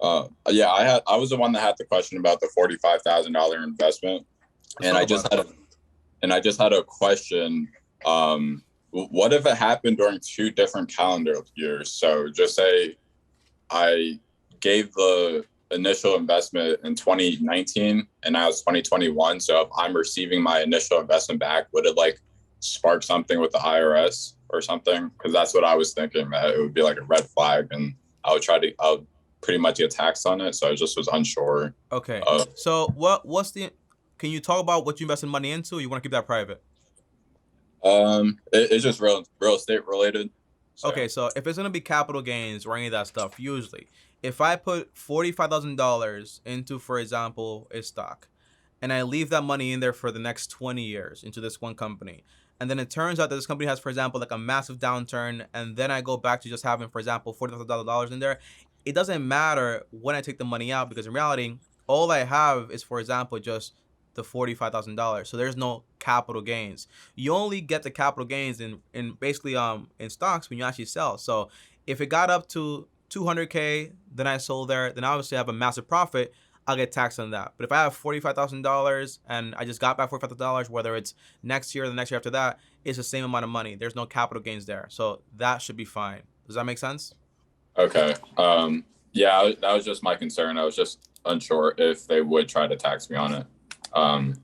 Yeah, I was the one that had the question about the $45,000 investment, Let's and talk about it. I just had a question. What if it happened during two different calendar years? So just say I gave the initial investment in 2019 and now it's 2021. So if I'm receiving my initial investment back, would it like spark something with the IRS or something? Because that's what I was thinking, that it would be like a red flag and I would pretty much get taxed on it. So I just was unsure. Okay. Of, So what's the? Can you talk about what you invested money into? Or you want to keep that private? it's just real estate related. So Okay, so if it's gonna be capital gains or any of that stuff, usually, if I put $45,000 into, for example, a stock, and I leave that money in there for the next 20 years into this one company, and then it turns out that this company has, for example, like a massive downturn, and then I go back to just having, for example, $40,000 in there, it doesn't matter when I take the money out because in reality, all I have is, for example, just the $45,000. So there's no capital gains. You only get the capital gains in basically in stocks when you actually sell. So if it got up to 200K, then I sold there, then obviously I have a massive profit. I'll get taxed on that. But if I have $45,000 and I just got back $45,000, whether it's next year or the next year after that, it's the same amount of money. There's no capital gains there. So that should be fine. Does that make sense? okay. Yeah, that was just my concern. I was just unsure if they would try to tax me on it. Um,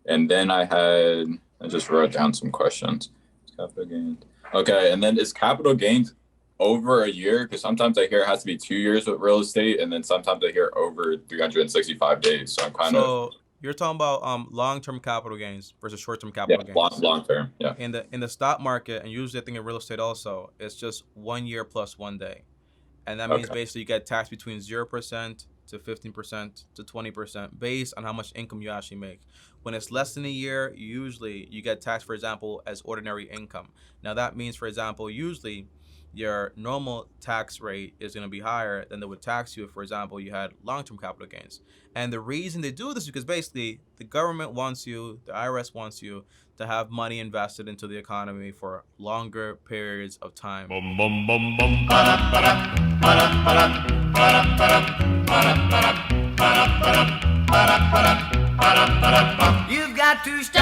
and then I just wrote down some questions. Capital gains. Okay, and then is capital gains over a year? Because sometimes I hear it has to be 2 years with real estate, and then sometimes I hear over 365 days. So I'm kind of So you're talking about long-term capital gains versus short-term yeah, capital gains. long term. Yeah. In the stock market, and usually I think in real estate also, it's just 1 year plus 1 day. And that means Okay. basically you get taxed between 0% to 15% to 20% based on how much income you actually make. When it's less than a year, usually you get taxed, for example, as ordinary income. Now that means, for example, usually your normal tax rate is going to be higher than they would tax you if, for example, you had long-term capital gains. And the reason they do this is because basically the government wants you, the IRS wants you to have money invested into the economy for longer periods of time. Bum bum bum bum ba ba da ba da ba da ba da ba da ba da ba da ba da ba da ba da ba da ba da ba da ba da. You've got to stop.